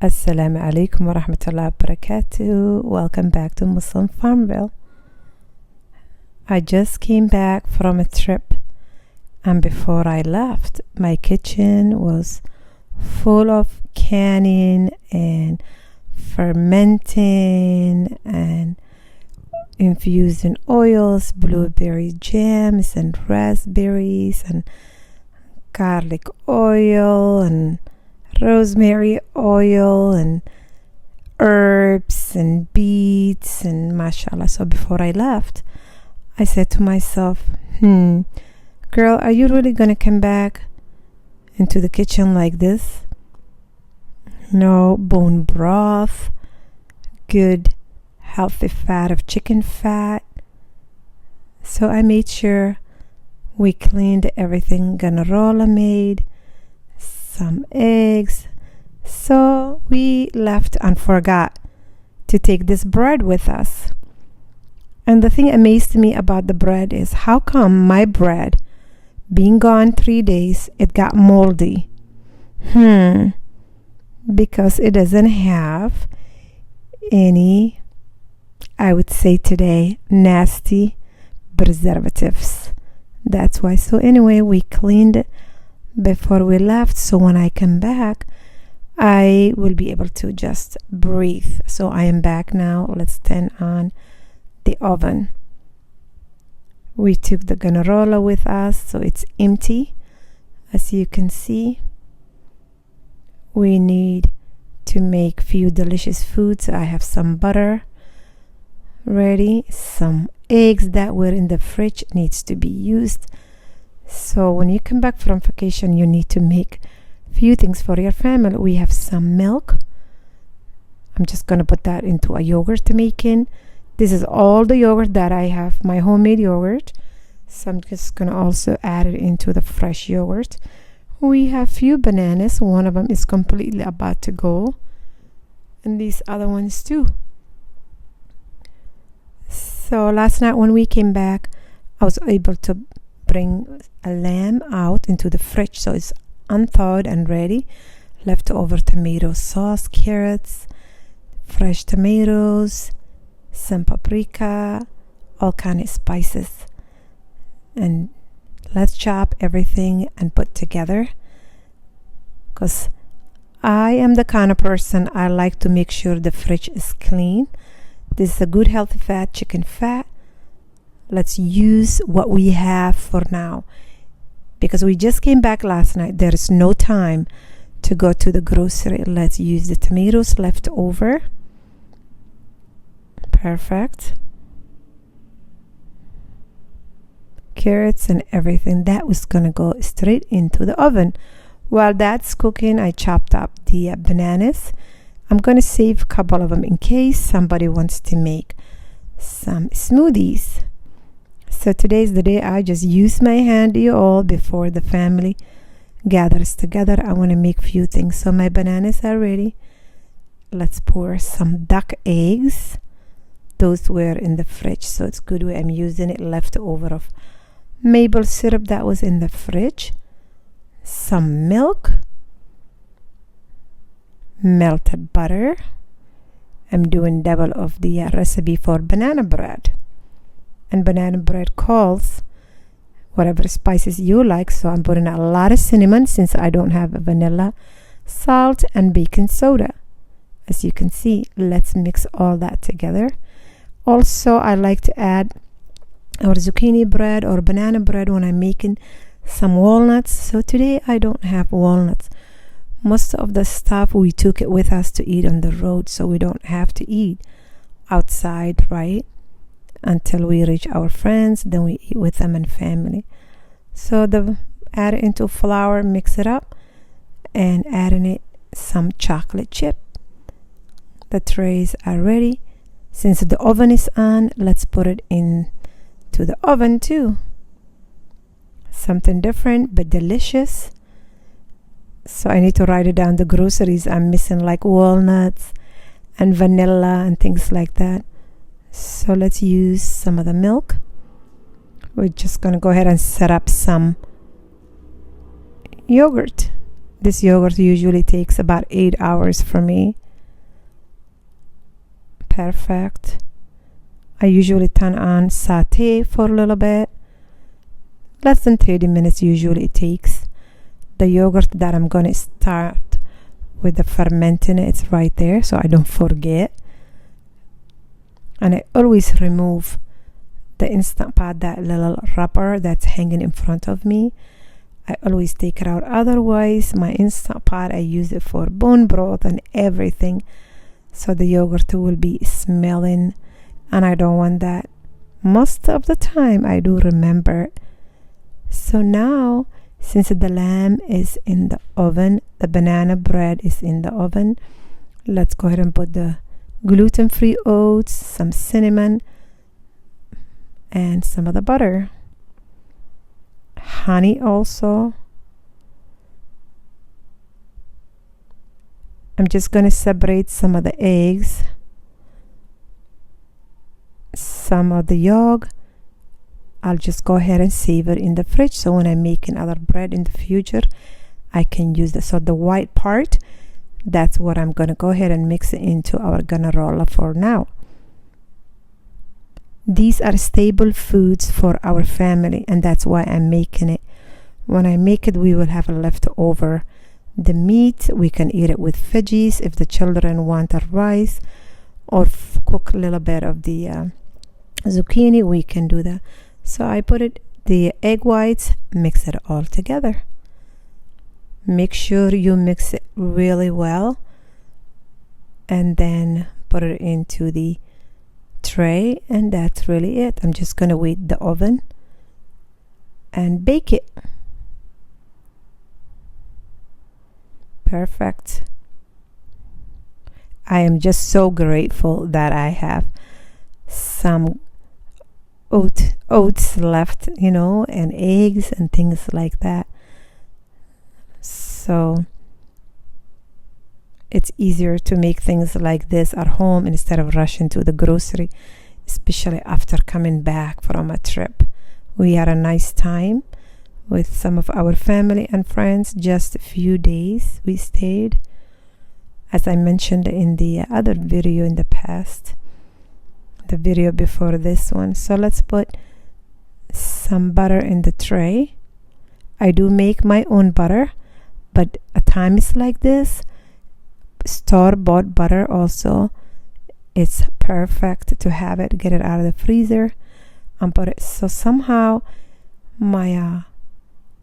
Assalamu alaikum wa rahmatullahi wa barakatuh. Welcome back to Muslim Farmville. I just came back from a trip, and before I left, my kitchen was full of canning and fermenting and infusing oils, blueberry jams and raspberries and garlic oil and rosemary oil and herbs and beets and MashaAllah. So before I left, I said to myself, girl, are you really gonna come back into the kitchen like this? No bone broth, good healthy fat of chicken fat. So I made sure we cleaned everything Granola made, some eggs. So we left and forgot to take this bread with us. And the thing amazed me about the bread is how come my bread, being gone 3 days, it got moldy? Because it doesn't have any, I would say today, nasty preservatives. That's why. So anyway, we cleaned it before we left, so when I come back I will be able to just breathe. So I am back now. Let's turn on the oven. We took the Granola with us, so it's empty. As you can see, we need to make few delicious foods. I have some butter ready, some eggs that were in the fridge needs to be used. So when you come back from vacation, you need to make few things for your family. We have some milk. I'm just gonna put that into a yogurt to make in. This is all the yogurt that I have, my homemade yogurt. So I'm just gonna also add it into the fresh yogurt. We have few bananas. One of them is completely about to go, and these other ones too. So last night when we came back, I was able to bring a lamb out into the fridge, so it's unthawed and ready. Leftover tomato sauce, carrots, fresh tomatoes, some paprika, all kind of spices. And let's chop everything and put together, because I am the kind of person, I like to make sure the fridge is clean. This is a good healthy fat, chicken fat. Let's use what we have for now, because we just came back last night. There is no time to go to the grocery. Let's use the tomatoes left over. Perfect. Carrots and everything that was gonna go straight into the oven. While that's cooking, I chopped up the bananas. I'm gonna save a couple of them in case somebody wants to make some smoothies. So today's the day I just use my handy all before the family gathers together. I want to make few things. So my bananas are ready. Let's pour some duck eggs. Those were in the fridge, so it's good way I'm using it. Leftover of maple syrup that was in the fridge. Some milk, melted butter. I'm doing double of the recipe for banana bread. And banana bread calls whatever spices you like, so I'm putting a lot of cinnamon since I don't have a vanilla, salt and baking soda. As you can see, let's mix all that together. Also, I like to add our zucchini bread or banana bread when I'm making some walnuts. So today I don't have walnuts. Most of the stuff we took it with us to eat on the road, so we don't have to eat outside, right? Until we reach our friends, then we eat with them and family. So add it into flour, mix it up, and add in it some chocolate chip. The trays are ready. Since the oven is on, let's put it into the oven too. Something different but delicious. So I need to write it down, the groceries I'm missing, like walnuts and vanilla and things like that. So let's use some of the milk. We're just going to go ahead and set up some yogurt. This yogurt usually takes about 8 hours for me. Perfect. I usually turn on saute for a little bit. Less than 30 minutes usually it takes. The yogurt that I'm going to start with the fermenting, it's right there so I don't forget. And I always remove the Instant Pot, that little wrapper that's hanging in front of me. I always take it out. Otherwise, my Instant Pot, I use it for bone broth and everything. So the yogurt will be smelling, and I don't want that. Most of the time, I do remember. So now, since the lamb is in the oven, the banana bread is in the oven, let's go ahead and put the gluten-free oats, some cinnamon, and some of the butter. Honey also. I'm just going to separate some of the eggs, some of the yolk. I'll just go ahead and save it in the fridge so when I make another bread in the future I can use this. So the white part, that's what I'm going to go ahead and mix it into our granola for now. These are staple foods for our family, and that's why I'm making it. When I make it, we will have leftover. The meat, we can eat it with veggies if the children want a rice, or cook a little bit of the zucchini, we can do that. So I put it, the egg whites, mix it all together. Make sure you mix it really well, and then put it into the tray, and that's really it. I'm just going to wait the oven and bake it. Perfect. I am just so grateful that I have some oats left, and eggs and things like that. So it's easier to make things like this at home instead of rushing to the grocery, especially after coming back from a trip. We had a nice time with some of our family and friends. Just a few days we stayed, as I mentioned in the other video in the past, the video before this one. So let's put some butter in the tray. I do make my own butter, but at times like this, store-bought butter also, it's perfect to have it, get it out of the freezer and put it. So somehow my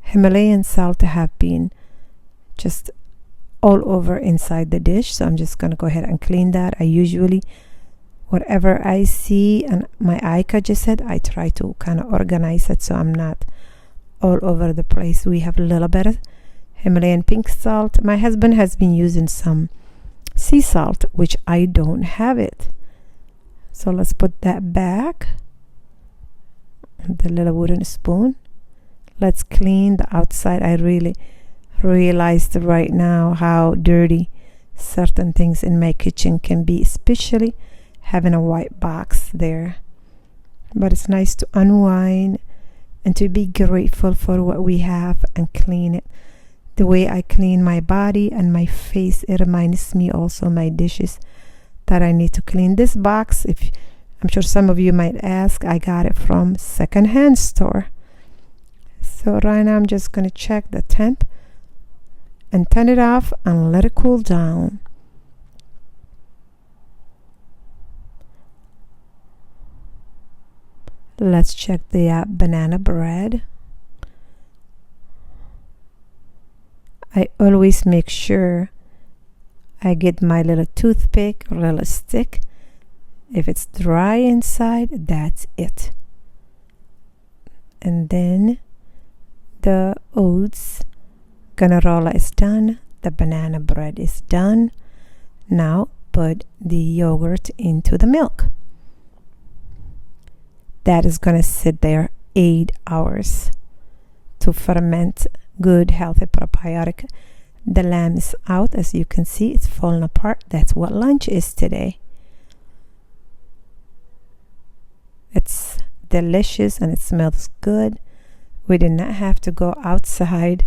Himalayan salt have been just all over inside the dish, so I'm just gonna go ahead and clean that. I usually, whatever I see and my eye catches it, I try to kind of organize it so I'm not all over the place. We have a little bit of Himalayan pink salt. My husband has been using some sea salt, which I don't have it. So let's put that back. The little wooden spoon. Let's clean the outside. I really realized right now how dirty certain things in my kitchen can be, especially having a white box there. But it's nice to unwind and to be grateful for what we have and clean it. The way I clean my body and my face, it reminds me also my dishes that I need to clean. This box, I'm sure some of you might ask, I got it from secondhand store. So right now I'm just going to check the temp and turn it off and let it cool down. Let's check the banana bread. I always make sure I get my little toothpick or little stick. If it's dry inside, that's it. And then the oats granola is done. The banana bread is done. Now put the yogurt into the milk. That is going to sit there 8 hours to ferment good, healthy probiotic. The lamb is out, as you can see, it's falling apart. That's what lunch is today. It's delicious and it smells good. We did not have to go outside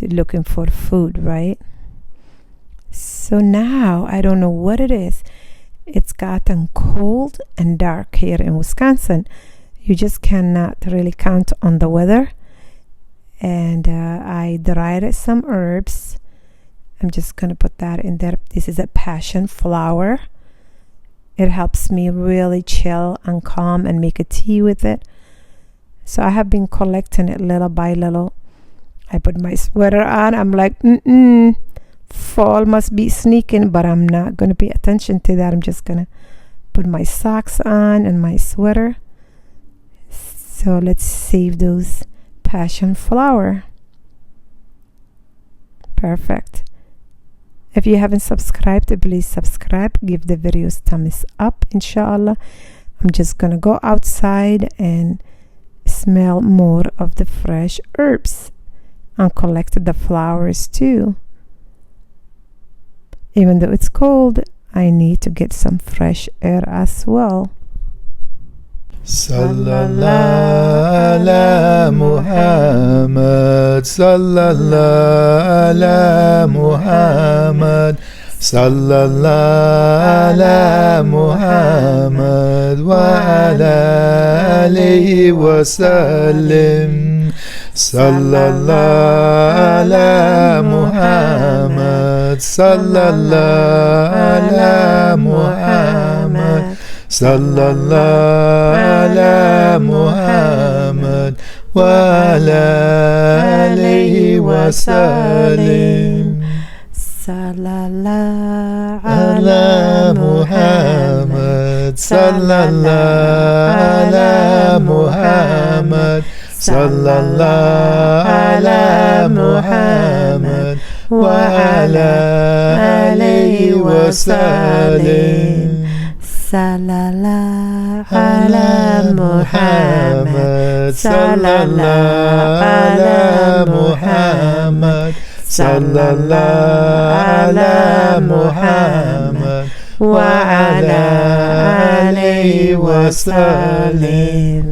looking for food, right? So now I don't know what it is. It's gotten cold and dark here in Wisconsin. You just cannot really count on the weather. And I dried some herbs. I'm just gonna put that in there. This is a passion flower. It helps me really chill and calm and make a tea with it. So I have been collecting it little by little. I put my sweater on. I'm like, fall must be sneaking, but I'm not gonna pay attention to that. I'm just gonna put my socks on and my sweater. So let's save those passion flower. Perfect. If you haven't subscribed, please subscribe. Give the videos thumbs up, inshallah. I'm just gonna go outside and smell more of the fresh herbs and collect the flowers too. Even though it's cold, I need to get some fresh air as well. Sallallahu ala Muhammad, sallallahu ala Muhammad, sallallahu ala Muhammad wa ala alihi wa sallim. Sallallahu ala Muhammad, sallallahu ala Muhammad, sallallahu ala Muhammad wa ala alihi wa sallim. Sallallahu ala Muhammad, sallallahu ala Muhammad, sallallahu ala Muhammad wa ala alihi wa sallim. Sallallahu ala Muhammad, sallallahu ala Muhammad, sallallahu ala Muhammad wa ala alihi wa sallim.